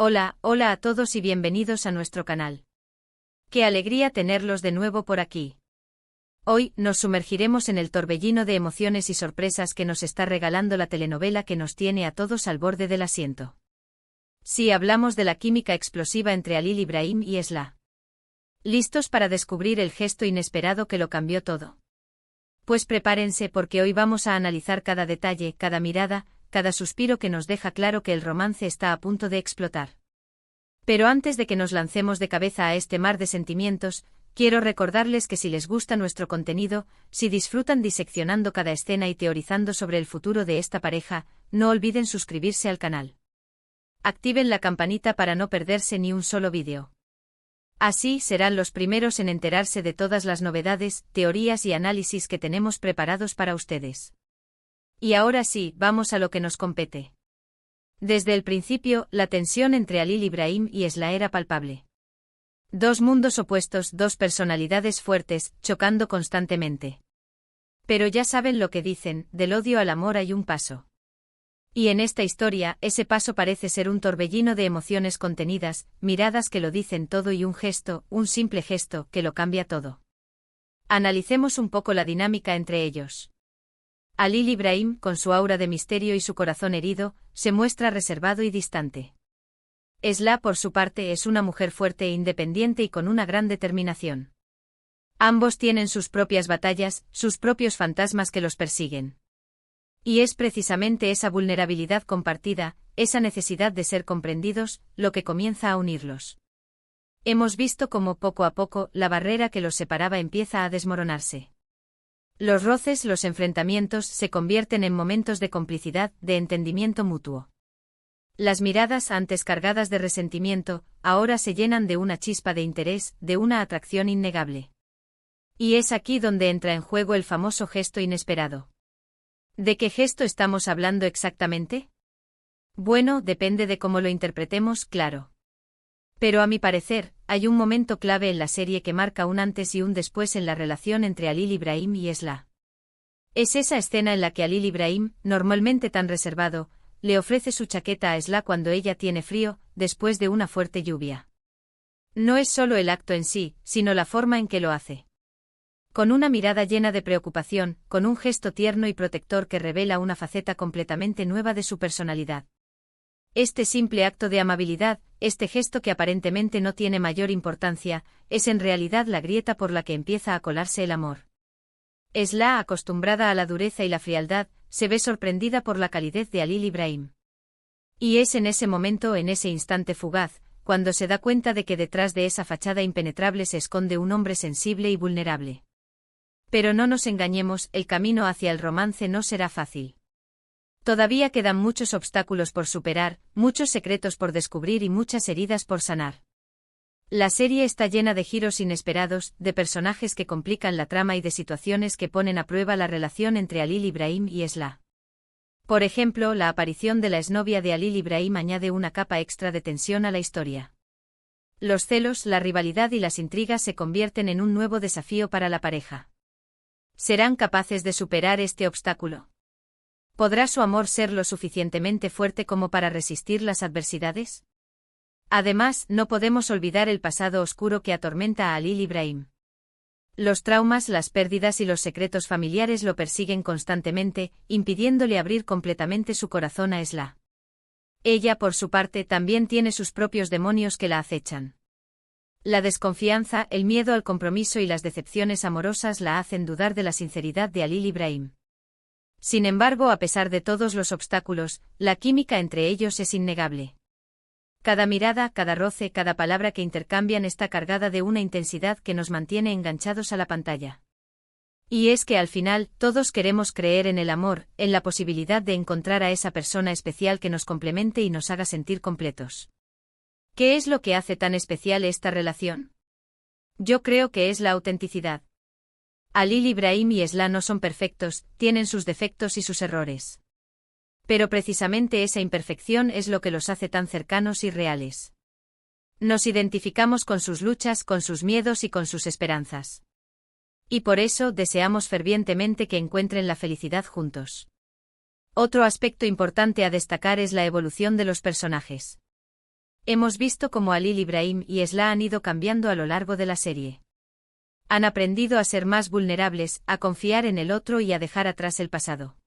Hola a todos y bienvenidos a nuestro canal. Qué alegría tenerlos de nuevo por aquí. Hoy, nos sumergiremos en el torbellino de emociones y sorpresas que nos está regalando la telenovela que nos tiene a todos al borde del asiento. Sí, hablamos de la química explosiva entre Halil Ibrahim y Esla. ¿Listos para descubrir el gesto inesperado que lo cambió todo? Pues prepárense porque hoy vamos a analizar cada detalle, cada mirada, cada suspiro que nos deja claro que el romance está a punto de explotar. Pero antes de que nos lancemos de cabeza a este mar de sentimientos, quiero recordarles que si les gusta nuestro contenido, si disfrutan diseccionando cada escena y teorizando sobre el futuro de esta pareja, no olviden suscribirse al canal. Activen la campanita para no perderse ni un solo vídeo. Así serán los primeros en enterarse de todas las novedades, teorías y análisis que tenemos preparados para ustedes. Y ahora sí, vamos a lo que nos compete. Desde el principio, la tensión entre Halil Ibrahim y Esla era palpable. Dos mundos opuestos, dos personalidades fuertes, chocando constantemente. Pero ya saben lo que dicen, del odio al amor hay un paso. Y en esta historia, ese paso parece ser un torbellino de emociones contenidas, miradas que lo dicen todo y un gesto, un simple gesto, que lo cambia todo. Analicemos un poco la dinámica entre ellos. Halil Ibrahim, con su aura de misterio y su corazón herido, se muestra reservado y distante. Esla, por su parte, es una mujer fuerte e independiente y con una gran determinación. Ambos tienen sus propias batallas, sus propios fantasmas que los persiguen. Y es precisamente esa vulnerabilidad compartida, esa necesidad de ser comprendidos, lo que comienza a unirlos. Hemos visto cómo poco a poco la barrera que los separaba empieza a desmoronarse. Los roces, los enfrentamientos se convierten en momentos de complicidad, de entendimiento mutuo. Las miradas antes cargadas de resentimiento, ahora se llenan de una chispa de interés, de una atracción innegable. Y es aquí donde entra en juego el famoso gesto inesperado. ¿De qué gesto estamos hablando exactamente? Bueno, depende de cómo lo interpretemos, claro. Pero a mi parecer, hay un momento clave en la serie que marca un antes y un después en la relación entre Halil Ibrahim y Esla. Es esa escena en la que Halil Ibrahim, normalmente tan reservado, le ofrece su chaqueta a Esla cuando ella tiene frío, después de una fuerte lluvia. No es solo el acto en sí, sino la forma en que lo hace. Con una mirada llena de preocupación, con un gesto tierno y protector que revela una faceta completamente nueva de su personalidad. Este simple acto de amabilidad, este gesto que aparentemente no tiene mayor importancia, es en realidad la grieta por la que empieza a colarse el amor. Esla, acostumbrada a la dureza y la frialdad, se ve sorprendida por la calidez de Halil Ibrahim. Y es en ese momento, en ese instante fugaz, cuando se da cuenta de que detrás de esa fachada impenetrable se esconde un hombre sensible y vulnerable. Pero no nos engañemos, el camino hacia el romance no será fácil. Todavía quedan muchos obstáculos por superar, muchos secretos por descubrir y muchas heridas por sanar. La serie está llena de giros inesperados, de personajes que complican la trama y de situaciones que ponen a prueba la relación entre Halil Ibrahim y Esla. Por ejemplo, la aparición de la exnovia de Halil Ibrahim añade una capa extra de tensión a la historia. Los celos, la rivalidad y las intrigas se convierten en un nuevo desafío para la pareja. ¿Serán capaces de superar este obstáculo? ¿Podrá su amor ser lo suficientemente fuerte como para resistir las adversidades? Además, no podemos olvidar el pasado oscuro que atormenta a Halil Ibrahim. Los traumas, las pérdidas y los secretos familiares lo persiguen constantemente, impidiéndole abrir completamente su corazón a Esla. Ella, por su parte, también tiene sus propios demonios que la acechan. La desconfianza, el miedo al compromiso y las decepciones amorosas la hacen dudar de la sinceridad de Halil Ibrahim. Sin embargo, a pesar de todos los obstáculos, la química entre ellos es innegable. Cada mirada, cada roce, cada palabra que intercambian está cargada de una intensidad que nos mantiene enganchados a la pantalla. Y es que al final, todos queremos creer en el amor, en la posibilidad de encontrar a esa persona especial que nos complemente y nos haga sentir completos. ¿Qué es lo que hace tan especial esta relación? Yo creo que es la autenticidad. Halil Ibrahim y Esla no son perfectos, tienen sus defectos y sus errores. Pero precisamente esa imperfección es lo que los hace tan cercanos y reales. Nos identificamos con sus luchas, con sus miedos y con sus esperanzas. Y por eso deseamos fervientemente que encuentren la felicidad juntos. Otro aspecto importante a destacar es la evolución de los personajes. Hemos visto cómo Halil Ibrahim y Esla han ido cambiando a lo largo de la serie. Han aprendido a ser más vulnerables, a confiar en el otro y a dejar atrás el pasado.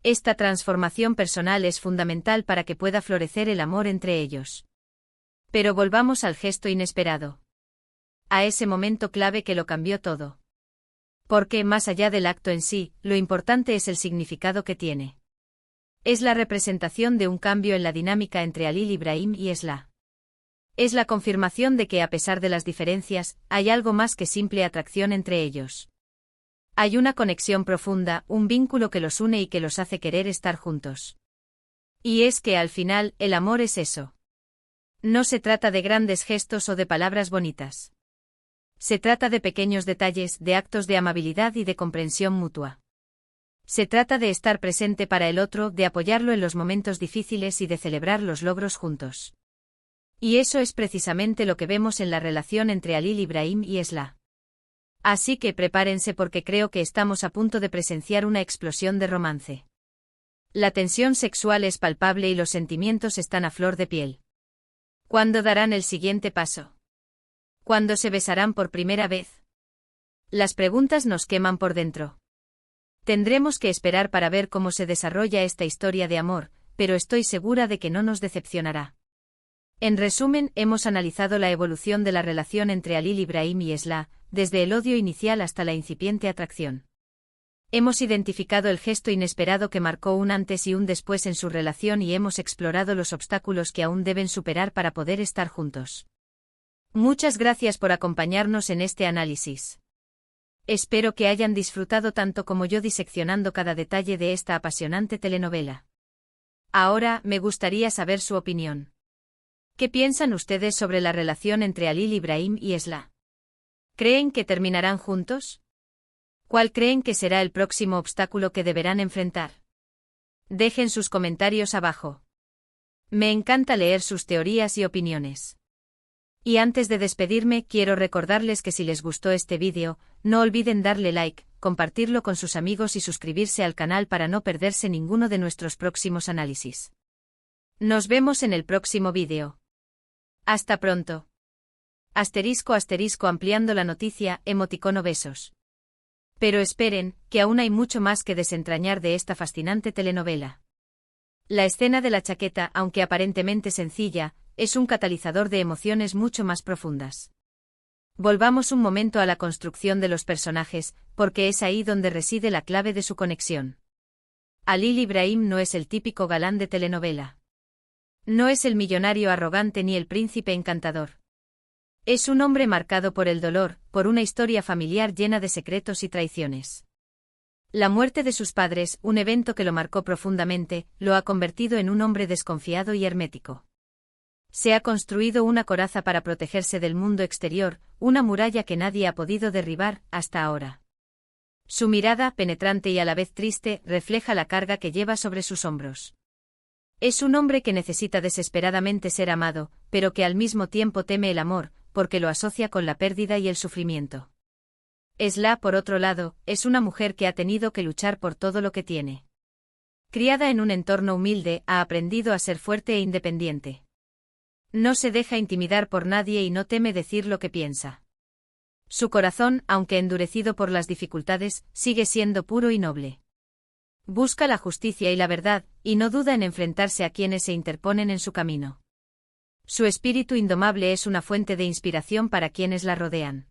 Esta transformación personal es fundamental para que pueda florecer el amor entre ellos. Pero volvamos al gesto inesperado. A ese momento clave que lo cambió todo. Porque, más allá del acto en sí, lo importante es el significado que tiene. Es la representación de un cambio en la dinámica entre Halil Ibrahim y Esla. Es la confirmación de que, a pesar de las diferencias, hay algo más que simple atracción entre ellos. Hay una conexión profunda, un vínculo que los une y que los hace querer estar juntos. Y es que, al final, el amor es eso. No se trata de grandes gestos o de palabras bonitas. Se trata de pequeños detalles, de actos de amabilidad y de comprensión mutua. Se trata de estar presente para el otro, de apoyarlo en los momentos difíciles y de celebrar los logros juntos. Y eso es precisamente lo que vemos en la relación entre Halil Ibrahim y Esla. Así que prepárense porque creo que estamos a punto de presenciar una explosión de romance. La tensión sexual es palpable y los sentimientos están a flor de piel. ¿Cuándo darán el siguiente paso? ¿Cuándo se besarán por primera vez? Las preguntas nos queman por dentro. Tendremos que esperar para ver cómo se desarrolla esta historia de amor, pero estoy segura de que no nos decepcionará. En resumen, hemos analizado la evolución de la relación entre Halil Ibrahim y Esla, desde el odio inicial hasta la incipiente atracción. Hemos identificado el gesto inesperado que marcó un antes y un después en su relación y hemos explorado los obstáculos que aún deben superar para poder estar juntos. Muchas gracias por acompañarnos en este análisis. Espero que hayan disfrutado tanto como yo diseccionando cada detalle de esta apasionante telenovela. Ahora, me gustaría saber su opinión. ¿Qué piensan ustedes sobre la relación entre Halil Ibrahim y Esla? ¿Creen que terminarán juntos? ¿Cuál creen que será el próximo obstáculo que deberán enfrentar? Dejen sus comentarios abajo. Me encanta leer sus teorías y opiniones. Y antes de despedirme, quiero recordarles que si les gustó este vídeo, no olviden darle like, compartirlo con sus amigos y suscribirse al canal para no perderse ninguno de nuestros próximos análisis. Nos vemos en el próximo vídeo. Hasta pronto. Asterisco ampliando la noticia, emoticono besos. Pero esperen, que aún hay mucho más que desentrañar de esta fascinante telenovela. La escena de la chaqueta, aunque aparentemente sencilla, es un catalizador de emociones mucho más profundas. Volvamos un momento a la construcción de los personajes, porque es ahí donde reside la clave de su conexión. Halil Ibrahim no es el típico galán de telenovela. No es el millonario arrogante ni el príncipe encantador. Es un hombre marcado por el dolor, por una historia familiar llena de secretos y traiciones. La muerte de sus padres, un evento que lo marcó profundamente, lo ha convertido en un hombre desconfiado y hermético. Se ha construido una coraza para protegerse del mundo exterior, una muralla que nadie ha podido derribar hasta ahora. Su mirada, penetrante y a la vez triste, refleja la carga que lleva sobre sus hombros. Es un hombre que necesita desesperadamente ser amado, pero que al mismo tiempo teme el amor, porque lo asocia con la pérdida y el sufrimiento. Esla, por otro lado, es una mujer que ha tenido que luchar por todo lo que tiene. Criada en un entorno humilde, ha aprendido a ser fuerte e independiente. No se deja intimidar por nadie y no teme decir lo que piensa. Su corazón, aunque endurecido por las dificultades, sigue siendo puro y noble. Busca la justicia y la verdad, y no duda en enfrentarse a quienes se interponen en su camino. Su espíritu indomable es una fuente de inspiración para quienes la rodean.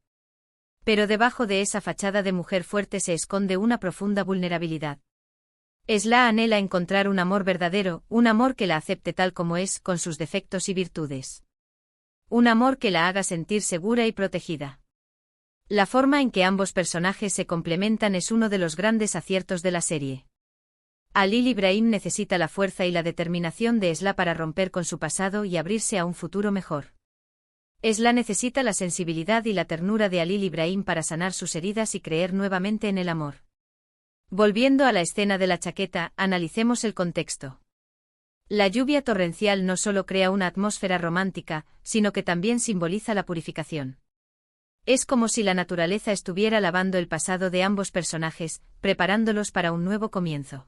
Pero debajo de esa fachada de mujer fuerte se esconde una profunda vulnerabilidad. Esla anhela encontrar un amor verdadero, un amor que la acepte tal como es, con sus defectos y virtudes. Un amor que la haga sentir segura y protegida. La forma en que ambos personajes se complementan es uno de los grandes aciertos de la serie. Halil Ibrahim necesita la fuerza y la determinación de Esla para romper con su pasado y abrirse a un futuro mejor. Esla necesita la sensibilidad y la ternura de Halil Ibrahim para sanar sus heridas y creer nuevamente en el amor. Volviendo a la escena de la chaqueta, analicemos el contexto. La lluvia torrencial no solo crea una atmósfera romántica, sino que también simboliza la purificación. Es como si la naturaleza estuviera lavando el pasado de ambos personajes, preparándolos para un nuevo comienzo.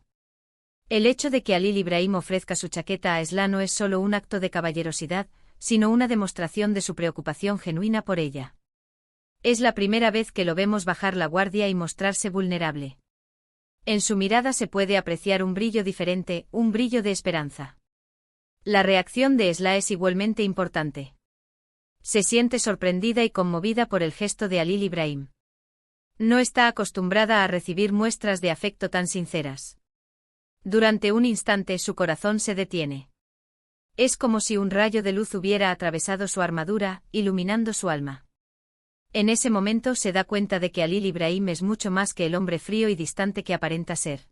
El hecho de que Halil Ibrahim ofrezca su chaqueta a Esla no es solo un acto de caballerosidad, sino una demostración de su preocupación genuina por ella. Es la primera vez que lo vemos bajar la guardia y mostrarse vulnerable. En su mirada se puede apreciar un brillo diferente, un brillo de esperanza. La reacción de Esla es igualmente importante. Se siente sorprendida y conmovida por el gesto de Halil Ibrahim. No está acostumbrada a recibir muestras de afecto tan sinceras. Durante un instante su corazón se detiene. Es como si un rayo de luz hubiera atravesado su armadura, iluminando su alma. En ese momento se da cuenta de que Halil Ibrahim es mucho más que el hombre frío y distante que aparenta ser.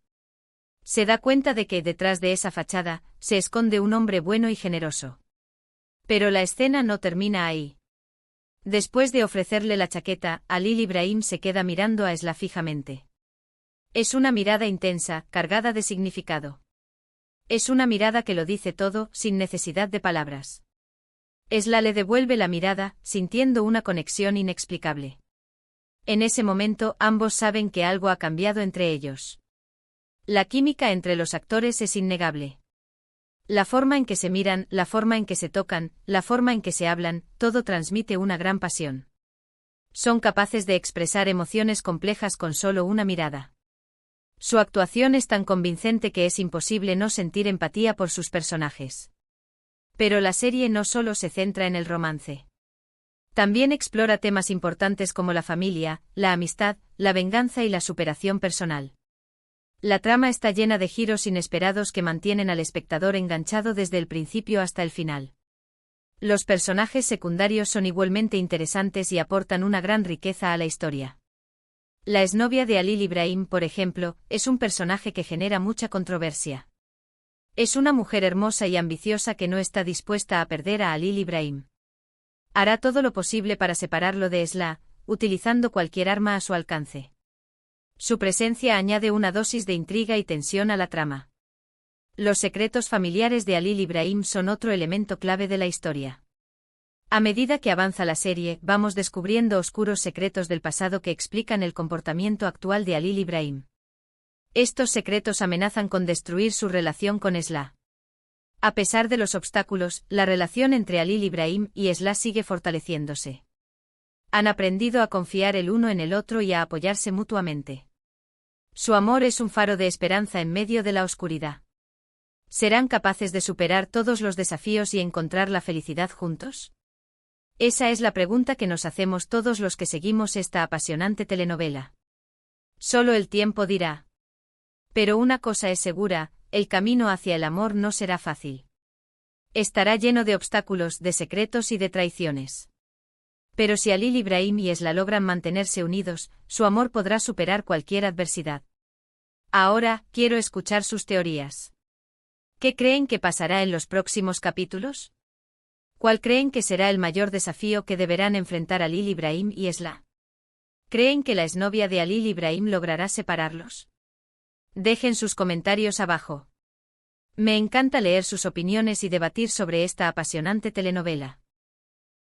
Se da cuenta de que detrás de esa fachada se esconde un hombre bueno y generoso. Pero la escena no termina ahí. Después de ofrecerle la chaqueta, Halil Ibrahim se queda mirando a Esla fijamente. Es una mirada intensa, cargada de significado. Es una mirada que lo dice todo, sin necesidad de palabras. Esla le devuelve la mirada, sintiendo una conexión inexplicable. En ese momento ambos saben que algo ha cambiado entre ellos. La química entre los actores es innegable. La forma en que se miran, la forma en que se tocan, la forma en que se hablan, todo transmite una gran pasión. Son capaces de expresar emociones complejas con solo una mirada. Su actuación es tan convincente que es imposible no sentir empatía por sus personajes. Pero la serie no solo se centra en el romance. También explora temas importantes como la familia, la amistad, la venganza y la superación personal. La trama está llena de giros inesperados que mantienen al espectador enganchado desde el principio hasta el final. Los personajes secundarios son igualmente interesantes y aportan una gran riqueza a la historia. La exnovia de Halil Ibrahim, por ejemplo, es un personaje que genera mucha controversia. Es una mujer hermosa y ambiciosa que no está dispuesta a perder a Halil Ibrahim. Hará todo lo posible para separarlo de Esla, utilizando cualquier arma a su alcance. Su presencia añade una dosis de intriga y tensión a la trama. Los secretos familiares de Halil Ibrahim son otro elemento clave de la historia. A medida que avanza la serie, vamos descubriendo oscuros secretos del pasado que explican el comportamiento actual de Halil Ibrahim. Estos secretos amenazan con destruir su relación con Esla. A pesar de los obstáculos, la relación entre Halil Ibrahim y Esla sigue fortaleciéndose. Han aprendido a confiar el uno en el otro y a apoyarse mutuamente. Su amor es un faro de esperanza en medio de la oscuridad. ¿Serán capaces de superar todos los desafíos y encontrar la felicidad juntos? Esa es la pregunta que nos hacemos todos los que seguimos esta apasionante telenovela. Solo el tiempo dirá. Pero una cosa es segura, el camino hacia el amor no será fácil. Estará lleno de obstáculos, de secretos y de traiciones. Pero si Halil Ibrahim y Esla logran mantenerse unidos, su amor podrá superar cualquier adversidad. Ahora, quiero escuchar sus teorías. ¿Qué creen que pasará en los próximos capítulos? ¿Cuál creen que será el mayor desafío que deberán enfrentar Halil Ibrahim y Esla? ¿Creen que la exnovia de Halil Ibrahim logrará separarlos? Dejen sus comentarios abajo. Me encanta leer sus opiniones y debatir sobre esta apasionante telenovela.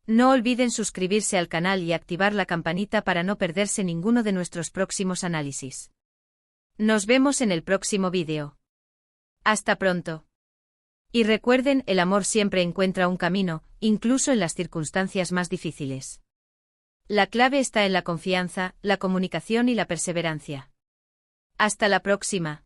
No olviden suscribirse al canal y activar la campanita para no perderse ninguno de nuestros próximos análisis. Nos vemos en el próximo vídeo. Hasta pronto. Y recuerden, el amor siempre encuentra un camino, incluso en las circunstancias más difíciles. La clave está en la confianza, la comunicación y la perseverancia. Hasta la próxima.